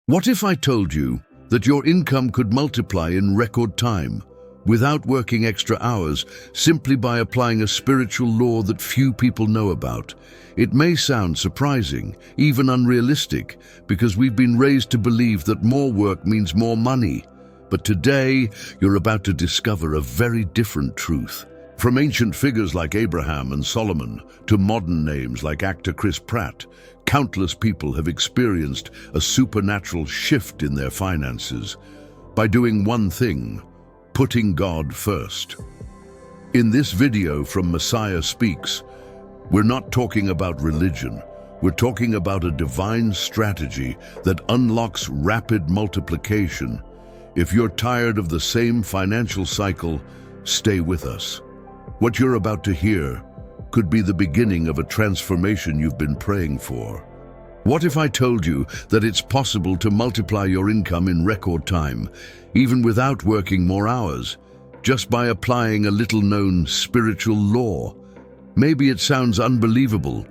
What if I told you that your income could multiply in record time, without working extra hours, simply by applying a spiritual law that few people know about? It may sound surprising, even unrealistic, because we've been raised to believe that more work means more money. But today, you're about to discover a very different truth. From ancient figures like Abraham and Solomon to modern names like actor Chris Pratt, countless people have experienced a supernatural shift in their finances by doing one thing: putting God first. In this video from Messiah Speaks, we're not talking about religion. We're talking about a divine strategy that unlocks rapid multiplication. If you're tired of the same financial cycle, stay with us. What you're about to hear could be the beginning of a transformation you've been praying for. What if I told you that it's possible to multiply your income in record time, even without working more hours, just by applying a little-known spiritual law? Maybe it sounds unbelievable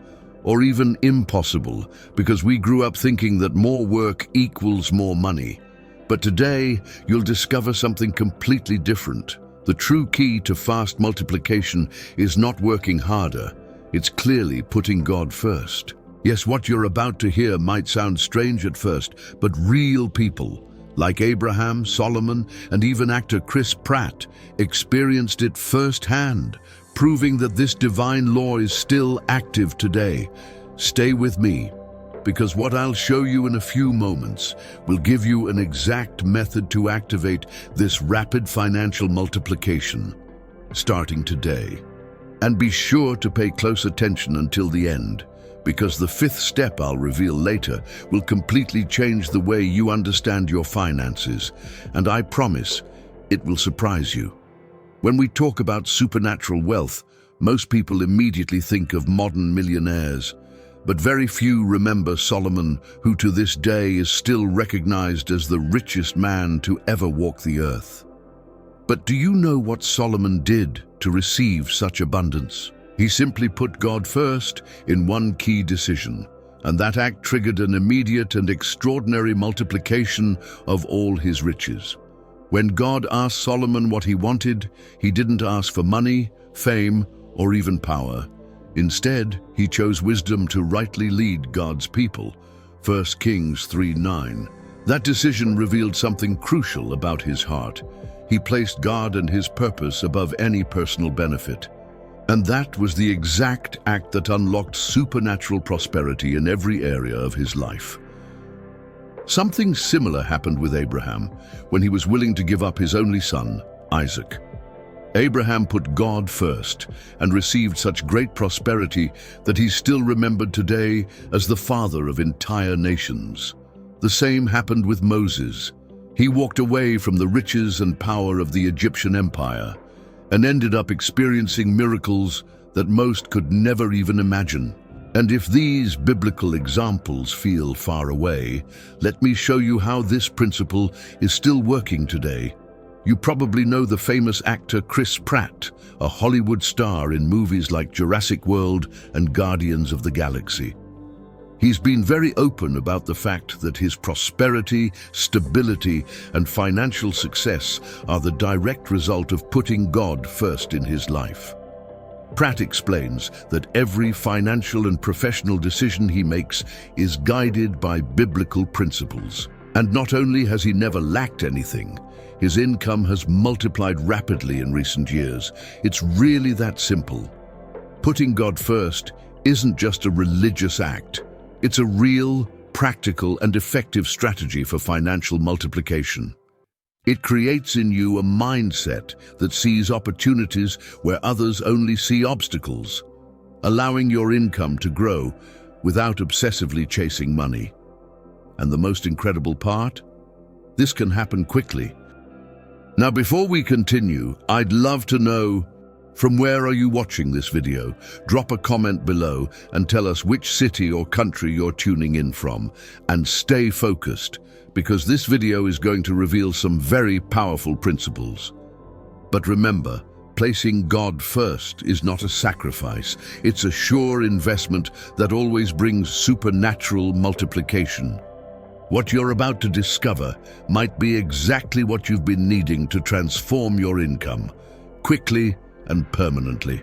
or even impossible because we grew up thinking that more work equals more money. But today, you'll discover something completely different. The true key to fast multiplication is not working harder. It's clearly putting God first. Yes, what you're about to hear might sound strange at first, but real people, like Abraham, Solomon, and even actor Chris Pratt, experienced it firsthand, proving that this divine law is still active today. Stay with me, because what I'll show you in a few moments will give you an exact method to activate this rapid financial multiplication, starting today. And be sure to pay close attention until the end, because the fifth step I'll reveal later will completely change the way you understand your finances, and I promise it will surprise you. When we talk about supernatural wealth, most people immediately think of modern millionaires, but very few remember Solomon, who to this day is still recognized as the richest man to ever walk the earth. But do you know what Solomon did to receive such abundance? He simply put God first in one key decision, and that act triggered an immediate and extraordinary multiplication of all his riches. When God asked Solomon what he wanted, he didn't ask for money, fame, or even power. Instead, he chose wisdom to rightly lead God's people. 1 Kings 3:9. That decision revealed something crucial about his heart. He placed God and his purpose above any personal benefit. And that was the exact act that unlocked supernatural prosperity in every area of his life. Something similar happened with Abraham when he was willing to give up his only son, Isaac. Abraham put God first and received such great prosperity that he's still remembered today as the father of entire nations. The same happened with Moses. He walked away from the riches and power of the Egyptian empire and ended up experiencing miracles that most could never even imagine. And if these biblical examples feel far away, let me show you how this principle is still working today. You probably know the famous actor Chris Pratt, a Hollywood star in movies like Jurassic World and Guardians of the Galaxy. He's been very open about the fact that his prosperity, stability, and financial success are the direct result of putting God first in his life. Pratt explains that every financial and professional decision he makes is guided by biblical principles. And not only has he never lacked anything, his income has multiplied rapidly in recent years. It's really that simple. Putting God first isn't just a religious act. It's a real, practical, and effective strategy for financial multiplication. It creates in you a mindset that sees opportunities where others only see obstacles, allowing your income to grow without obsessively chasing money. And the most incredible part? This can happen quickly. Now, before we continue, I'd love to know, from where are you watching this video? Drop a comment below and tell us which city or country you're tuning in from. And stay focused, because this video is going to reveal some very powerful principles. But remember, placing God first is not a sacrifice. It's a sure investment that always brings supernatural multiplication. What you're about to discover might be exactly what you've been needing to transform your income, quickly and permanently.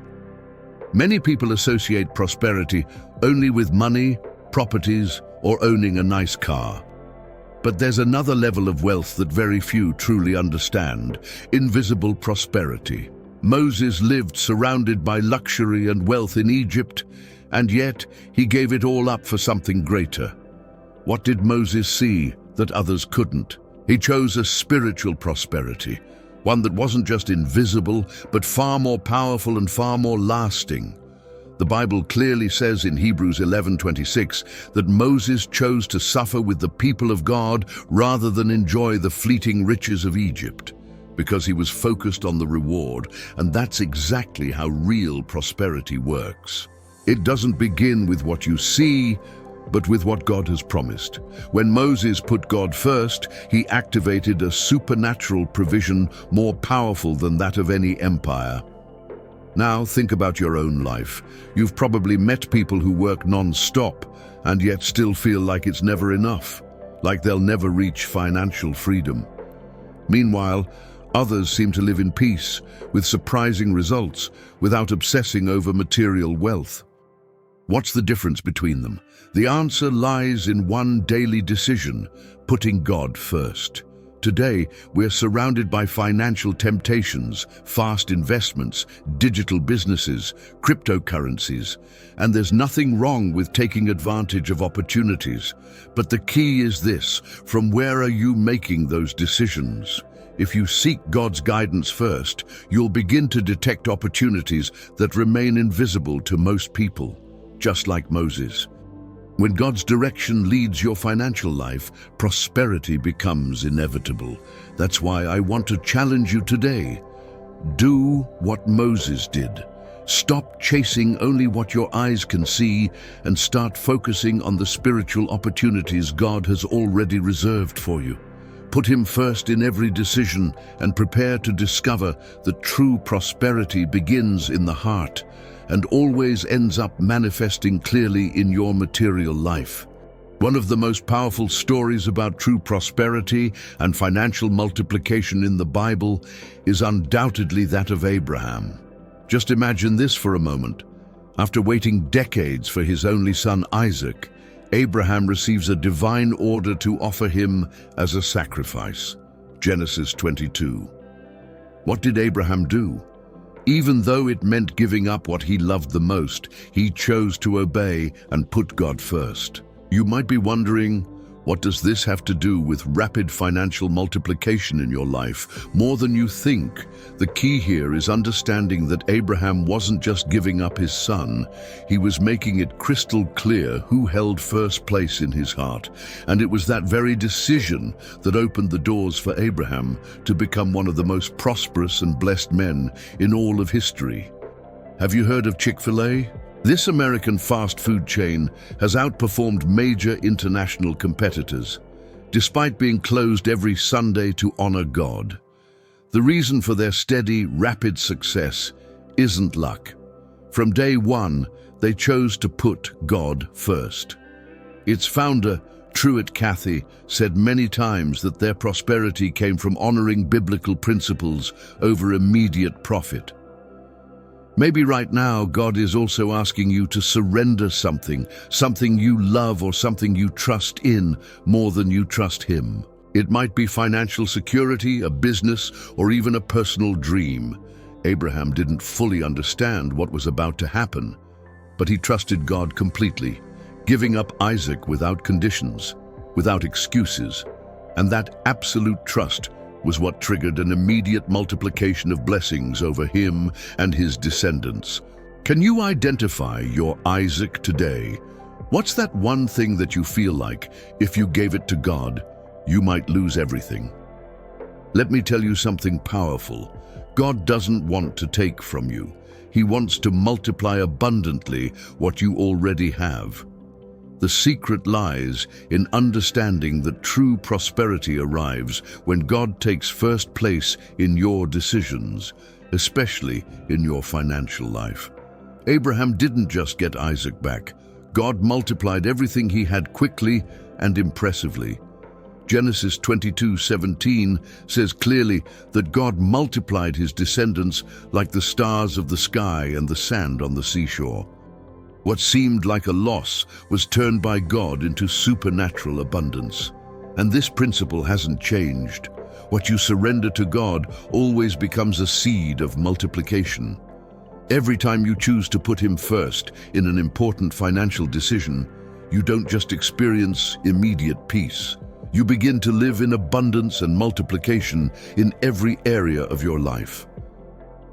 Many people associate prosperity only with money, properties, or owning a nice car. But there's another level of wealth that very few truly understand: invisible prosperity. Moses lived surrounded by luxury and wealth in Egypt, and yet he gave it all up for something greater. What did Moses see that others couldn't? He chose a spiritual prosperity, one that wasn't just invisible, but far more powerful and far more lasting. The Bible clearly says in Hebrews 11:26 that Moses chose to suffer with the people of God rather than enjoy the fleeting riches of Egypt, because he was focused on the reward, and that's exactly how real prosperity works. It doesn't begin with what you see, but with what God has promised. When Moses put God first, he activated a supernatural provision more powerful than that of any empire. Now think about your own life. You've probably met people who work non-stop and yet still feel like it's never enough, like they'll never reach financial freedom. Meanwhile, others seem to live in peace, with surprising results, without obsessing over material wealth. What's the difference between them? The answer lies in one daily decision: putting God first. Today, we're surrounded by financial temptations, fast investments, digital businesses, cryptocurrencies, and there's nothing wrong with taking advantage of opportunities. But the key is this: from where are you making those decisions? If you seek God's guidance first, you'll begin to detect opportunities that remain invisible to most people, just like Moses. When God's direction leads your financial life, prosperity becomes inevitable. That's why I want to challenge you today. Do what Moses did. Stop chasing only what your eyes can see and start focusing on the spiritual opportunities God has already reserved for you. Put Him first in every decision and prepare to discover that true prosperity begins in the heart and always ends up manifesting clearly in your material life. One of the most powerful stories about true prosperity and financial multiplication in the Bible is undoubtedly that of Abraham. Just imagine this for a moment. After waiting decades for his only son Isaac, Abraham receives a divine order to offer him as a sacrifice. Genesis 22. What did Abraham do? Even though it meant giving up what he loved the most, he chose to obey and put God first. You might be wondering, what does this have to do with rapid financial multiplication in your life? More than you think. The key here is understanding that Abraham wasn't just giving up his son, he was making it crystal clear who held first place in his heart. And it was that very decision that opened the doors for Abraham to become one of the most prosperous and blessed men in all of history. Have you heard of Chick-fil-A? This American fast food chain has outperformed major international competitors, despite being closed every Sunday to honor God. The reason for their steady, rapid success isn't luck. From day one, they chose to put God first. Its founder, Truett Cathy, said many times that their prosperity came from honoring biblical principles over immediate profit. Maybe right now, God is also asking you to surrender something you love or something you trust in more than you trust Him. It might be financial security, a business, or even a personal dream. Abraham didn't fully understand what was about to happen, but he trusted God completely, giving up Isaac without conditions, without excuses, and that absolute trust was what triggered an immediate multiplication of blessings over him and his descendants. Can you identify your Isaac today? What's that one thing that you feel like, if you gave it to God, you might lose everything? Let me tell you something powerful. God doesn't want to take from you. He wants to multiply abundantly what you already have. The secret lies in understanding that true prosperity arrives when God takes first place in your decisions, especially in your financial life. Abraham didn't just get Isaac back. God multiplied everything he had quickly and impressively. Genesis 22:17 says clearly that God multiplied his descendants like the stars of the sky and the sand on the seashore. What seemed like a loss was turned by God into supernatural abundance. And this principle hasn't changed. What you surrender to God always becomes a seed of multiplication. Every time you choose to put him first in an important financial decision, you don't just experience immediate peace. You begin to live in abundance and multiplication in every area of your life.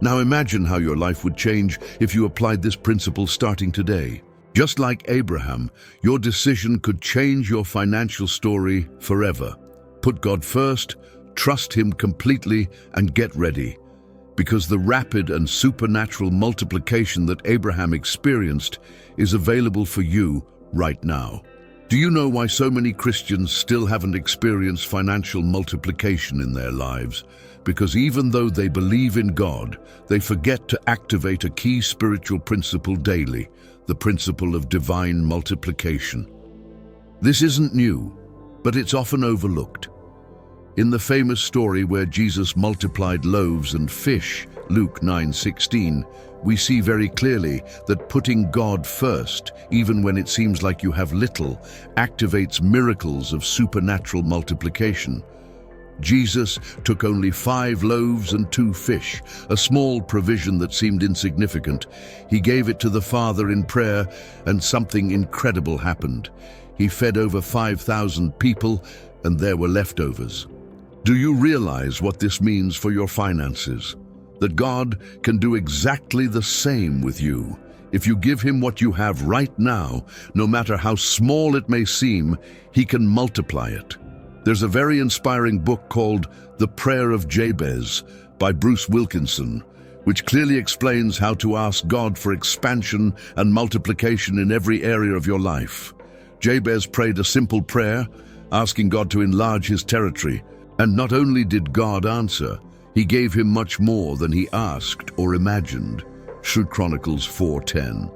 Now imagine how your life would change if you applied this principle starting today. Just like Abraham, your decision could change your financial story forever. Put God first, trust him completely, and get ready. Because the rapid and supernatural multiplication that Abraham experienced is available for you right now. Do you know why so many Christians still haven't experienced financial multiplication in their lives? Because even though they believe in God, they forget to activate a key spiritual principle daily, the principle of divine multiplication. This isn't new, but it's often overlooked. In the famous story where Jesus multiplied loaves and fish, Luke 9:16, we see very clearly that putting God first, even when it seems like you have little, activates miracles of supernatural multiplication. Jesus took only 5 loaves and 2 fish, a small provision that seemed insignificant. He gave it to the Father in prayer, and something incredible happened. He fed over 5,000 people, and there were leftovers. Do you realize what this means for your finances? That God can do exactly the same with you. If you give him what you have right now, no matter how small it may seem, he can multiply it. There's a very inspiring book called The Prayer of Jabez by Bruce Wilkinson, which clearly explains how to ask God for expansion and multiplication in every area of your life. Jabez prayed a simple prayer, asking God to enlarge his territory, and not only did God answer, he gave him much more than he asked or imagined. 2 Chronicles 4:10.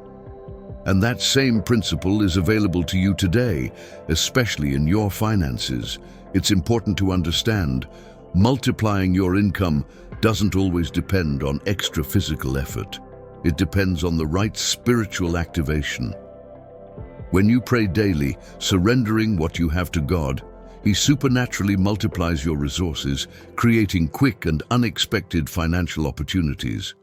And that same principle is available to you today, especially in your finances. It's important to understand, multiplying your income doesn't always depend on extra physical effort. It depends on the right spiritual activation. When you pray daily, surrendering what you have to God, he supernaturally multiplies your resources, creating quick and unexpected financial opportunities.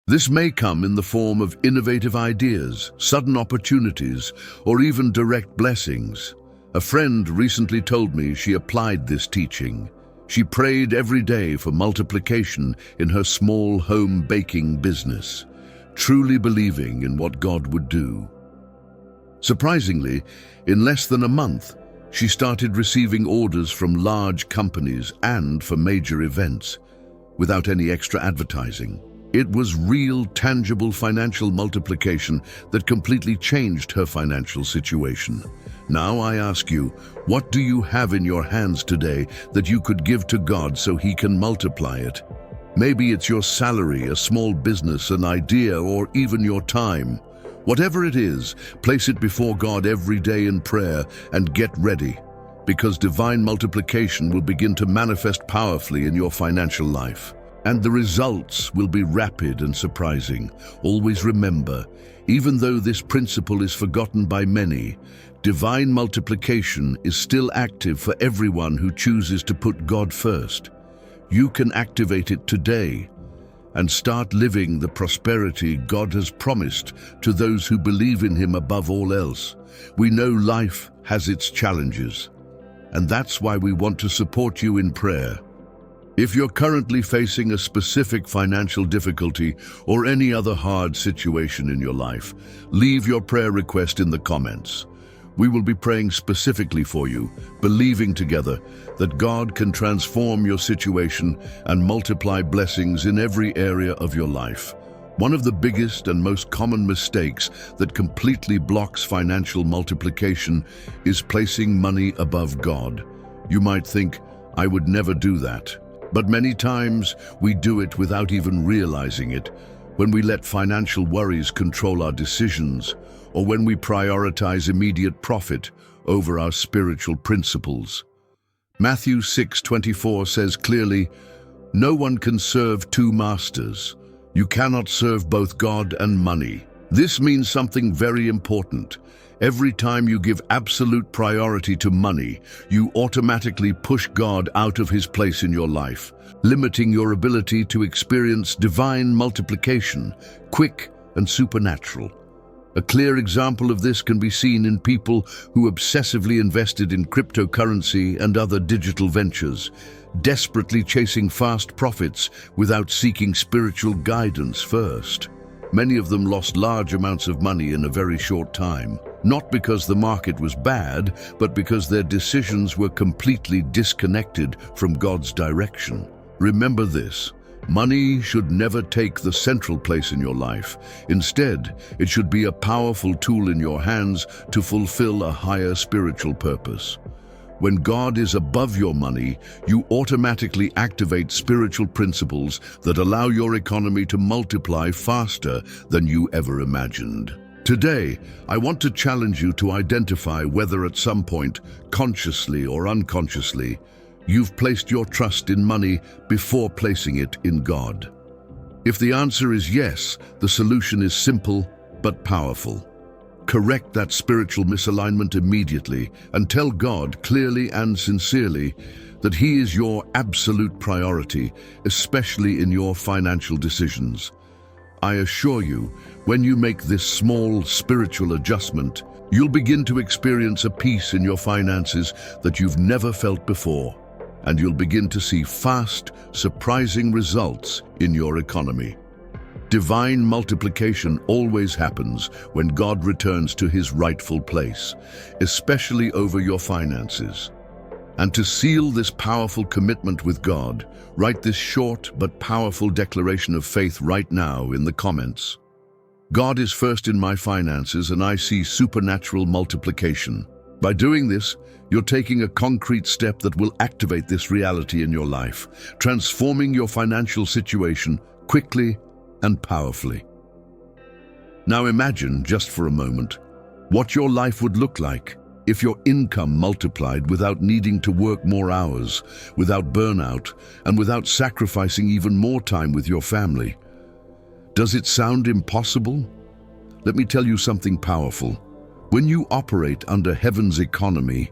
This may come in the form of innovative ideas, sudden opportunities, or even direct blessings. A friend recently told me she applied this teaching. She prayed every day for multiplication in her small home baking business, truly believing in what God would do. Surprisingly, in less than a month, she started receiving orders from large companies and for major events, without any extra advertising. It was real, tangible financial multiplication that completely changed her financial situation. Now I ask you, what do you have in your hands today that you could give to God so he can multiply it? Maybe it's your salary, a small business, an idea, or even your time. Whatever it is, place it before God every day in prayer and get ready, because divine multiplication will begin to manifest powerfully in your financial life. And the results will be rapid and surprising. Always remember, even though this principle is forgotten by many, divine multiplication is still active for everyone who chooses to put God first. You can activate it today and start living the prosperity God has promised to those who believe in him above all else. We know life has its challenges, and that's why we want to support you in prayer. If you're currently facing a specific financial difficulty or any other hard situation in your life, leave your prayer request in the comments. We will be praying specifically for you, believing together that God can transform your situation and multiply blessings in every area of your life. One of the biggest and most common mistakes that completely blocks financial multiplication is placing money above God. You might think, I would never do that. But many times we do it without even realizing it, when we let financial worries control our decisions, or when we prioritize immediate profit over our spiritual principles. Matthew 6:24 says clearly, "No one can serve two masters. You cannot serve both God and money." This means something very important. Every time you give absolute priority to money, you automatically push God out of his place in your life, limiting your ability to experience divine multiplication, quick and supernatural. A clear example of this can be seen in people who obsessively invested in cryptocurrency and other digital ventures, desperately chasing fast profits without seeking spiritual guidance first. Many of them lost large amounts of money in a very short time, not because the market was bad, but because their decisions were completely disconnected from God's direction. Remember this. Money should never take the central place in your life. Instead, it should be a powerful tool in your hands to fulfill a higher spiritual purpose. When God is above your money, you automatically activate spiritual principles that allow your economy to multiply faster than you ever imagined. Today, I want to challenge you to identify whether at some point, consciously or unconsciously, you've placed your trust in money before placing it in God. If the answer is yes, the solution is simple but powerful. Correct that spiritual misalignment immediately and tell God clearly and sincerely that He is your absolute priority, especially in your financial decisions. I assure you, when you make this small spiritual adjustment, you'll begin to experience a peace in your finances that you've never felt before, and you'll begin to see fast, surprising results in your economy. Divine multiplication always happens when God returns to His rightful place, especially over your finances. And to seal this powerful commitment with God, write this short but powerful declaration of faith right now in the comments. God is first in my finances and I see supernatural multiplication. By doing this, you're taking a concrete step that will activate this reality in your life, transforming your financial situation quickly and powerfully. Now imagine, just for a moment, what your life would look like if your income multiplied without needing to work more hours, without burnout, and without sacrificing even more time with your family. Does it sound impossible? Let me tell you something powerful. When you operate under heaven's economy,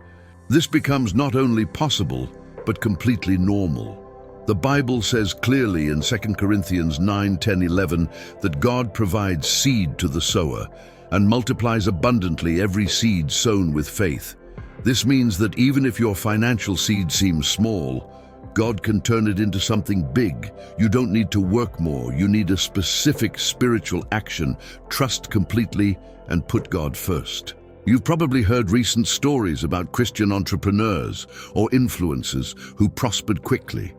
this becomes not only possible, but completely normal. The Bible says clearly in 2 Corinthians 9, 10, 11 that God provides seed to the sower and multiplies abundantly every seed sown with faith. This means that even if your financial seed seems small, God can turn it into something big. You don't need to work more. You need a specific spiritual action. Trust completely and put God first. You've probably heard recent stories about Christian entrepreneurs or influencers who prospered quickly.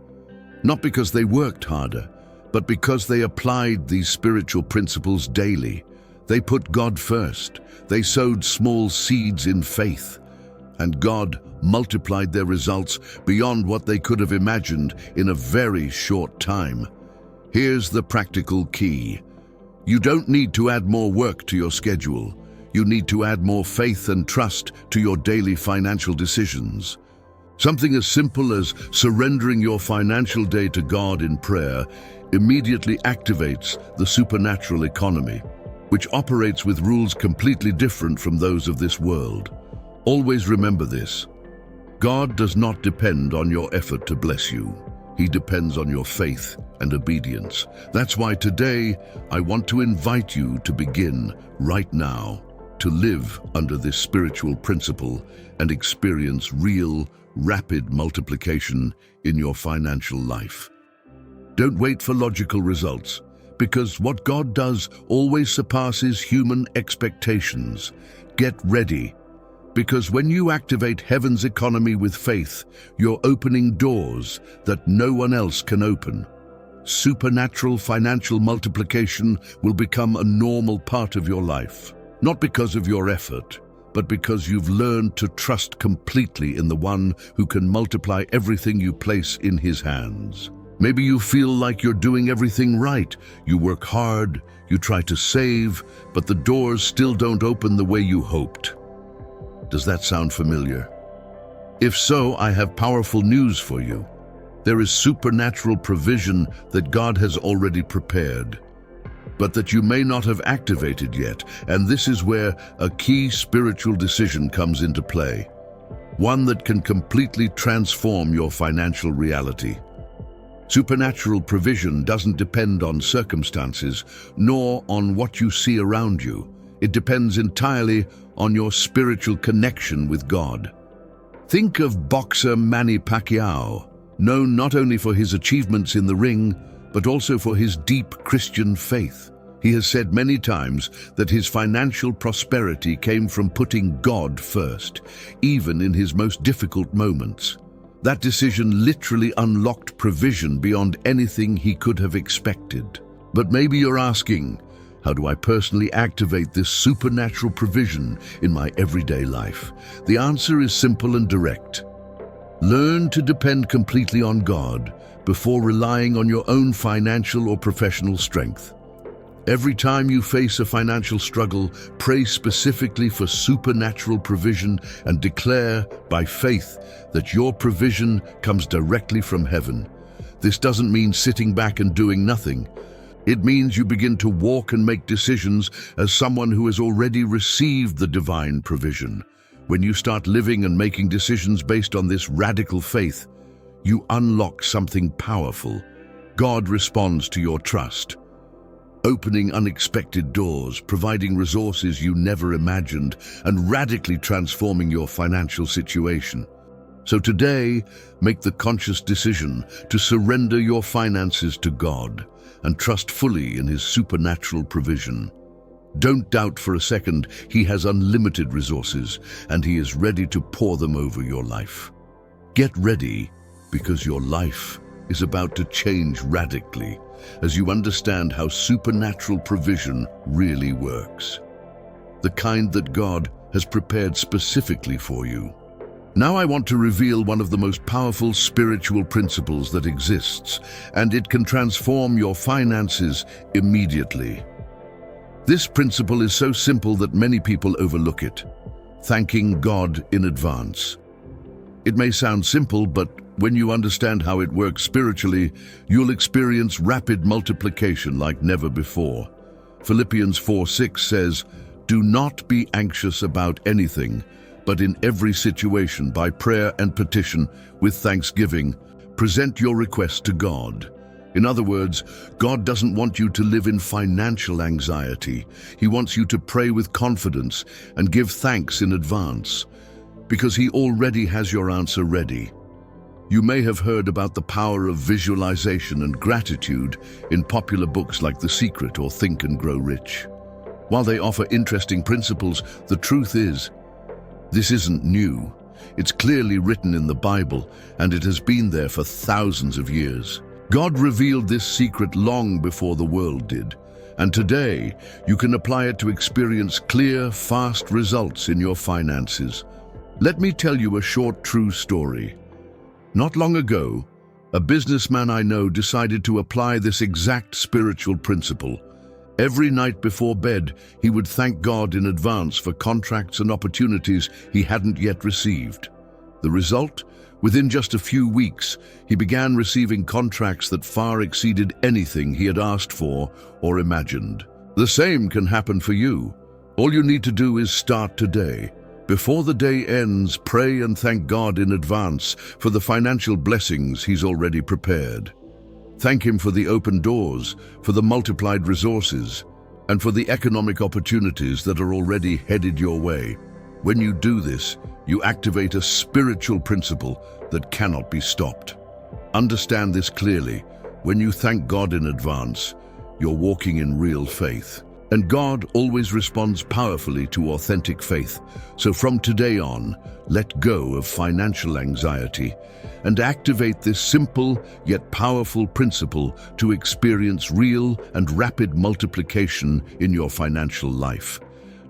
Not because they worked harder, but because they applied these spiritual principles daily. They put God first. They sowed small seeds in faith. And God multiplied their results beyond what they could have imagined in a very short time. Here's the practical key. You don't need to add more work to your schedule. You need to add more faith and trust to your daily financial decisions. Something as simple as surrendering your financial day to God in prayer immediately activates the supernatural economy, which operates with rules completely different from those of this world. Always remember this. God does not depend on your effort to bless you. He depends on your faith and obedience. That's why today I want to invite you to begin right now to live under this spiritual principle and experience real, rapid multiplication in your financial life. Don't wait for logical results, because what God does always surpasses human expectations. Get ready, because when you activate heaven's economy with faith, you're opening doors that no one else can open. Supernatural financial multiplication will become a normal part of your life, not because of your effort, but because you've learned to trust completely in the one who can multiply everything you place in His hands. Maybe you feel like you're doing everything right. You work hard, you try to save, but the doors still don't open the way you hoped. Does that sound familiar? If so, I have powerful news for you. There is supernatural provision that God has already prepared, but that you may not have activated yet, and this is where a key spiritual decision comes into play, one that can completely transform your financial reality. Supernatural provision doesn't depend on circumstances, nor on what you see around you. It depends entirely on your spiritual connection with God. Think of boxer Manny Pacquiao, known not only for his achievements in the ring, but also for his deep Christian faith. He has said many times that his financial prosperity came from putting God first, even in his most difficult moments. That decision literally unlocked provision beyond anything he could have expected. But maybe you're asking, how do I personally activate this supernatural provision in my everyday life? The answer is simple and direct. Learn to depend completely on God before relying on your own financial or professional strength. Every time you face a financial struggle, pray specifically for supernatural provision and declare by faith that your provision comes directly from heaven. This doesn't mean sitting back and doing nothing. It means you begin to walk and make decisions as someone who has already received the divine provision. When you start living and making decisions based on this radical faith, you unlock something powerful. God responds to your trust, opening unexpected doors, providing resources you never imagined, and radically transforming your financial situation. So today, make the conscious decision to surrender your finances to God and trust fully in His supernatural provision. Don't doubt for a second, He has unlimited resources and He is ready to pour them over your life. Get ready, because your life is about to change radically as you understand how supernatural provision really works. The kind that God has prepared specifically for you. Now I want to reveal one of the most powerful spiritual principles that exists, and it can transform your finances immediately. This principle is so simple that many people overlook it: thanking God in advance. It may sound simple, but when you understand how it works spiritually, you'll experience rapid multiplication like never before. Philippians 4:6 says, "Do not be anxious about anything, but in every situation, by prayer and petition, with thanksgiving, present your requests to God." In other words, God doesn't want you to live in financial anxiety. He wants you to pray with confidence and give thanks in advance, because He already has your answer ready. You may have heard about the power of visualization and gratitude in popular books like The Secret or Think and Grow Rich. While they offer interesting principles, the truth is, this isn't new. It's clearly written in the Bible, and it has been there for thousands of years. God revealed this secret long before the world did, and today you can apply it to experience clear, fast results in your finances. Let me tell you a short true story. Not long ago, a businessman I know decided to apply this exact spiritual principle. Every night before bed, he would thank God in advance for contracts and opportunities he hadn't yet received. The result? Within just a few weeks, he began receiving contracts that far exceeded anything he had asked for or imagined. The same can happen for you. All you need to do is start today. Before the day ends, pray and thank God in advance for the financial blessings He's already prepared. Thank Him for the open doors, for the multiplied resources, and for the economic opportunities that are already headed your way. When you do this, you activate a spiritual principle that cannot be stopped. Understand this clearly. When you thank God in advance, you're walking in real faith. And God always responds powerfully to authentic faith. So from today on, let go of financial anxiety and activate this simple yet powerful principle to experience real and rapid multiplication in your financial life.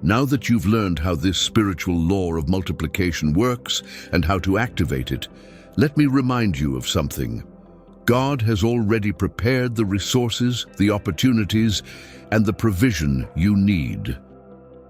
Now that you've learned how this spiritual law of multiplication works and how to activate it, let me remind you of something. God has already prepared the resources, the opportunities, and the provision you need.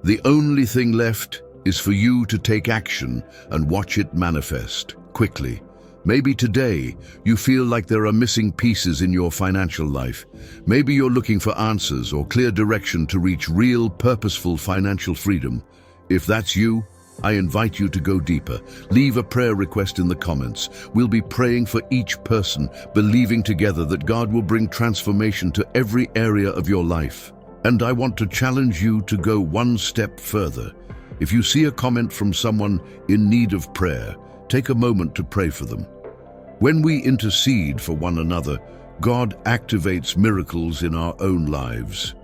The only thing left is for you to take action and watch it manifest quickly. Maybe today you feel like there are missing pieces in your financial life. Maybe you're looking for answers or clear direction to reach real, purposeful financial freedom. If that's you, I invite you to go deeper. Leave a prayer request in the comments. We'll be praying for each person, believing together that God will bring transformation to every area of your life. And I want to challenge you to go one step further. If you see a comment from someone in need of prayer, take a moment to pray for them. When we intercede for one another, God activates miracles in our own lives.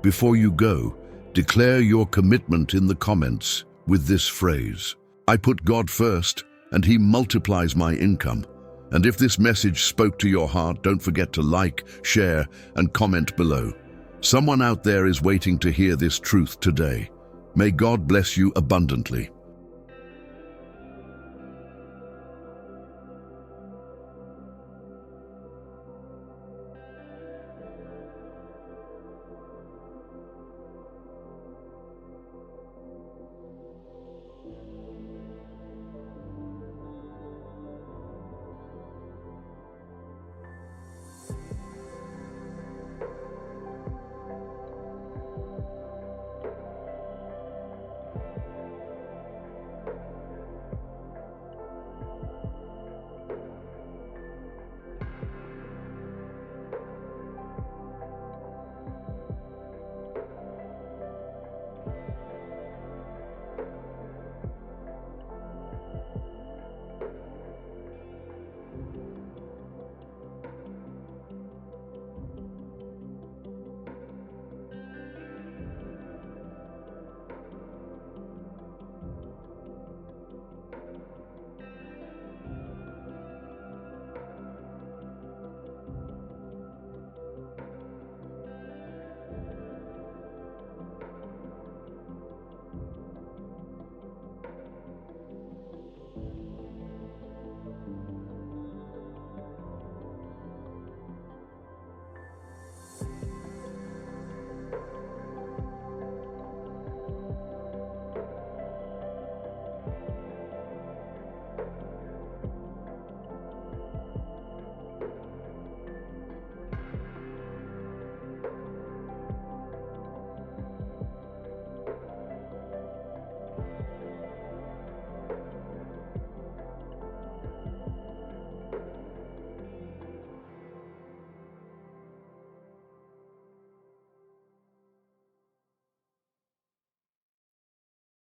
Before you go, declare your commitment in the comments with this phrase: I put God first, and He multiplies my income. And if this message spoke to your heart, don't forget to like, share, and comment below. Someone out there is waiting to hear this truth today. May God bless you abundantly.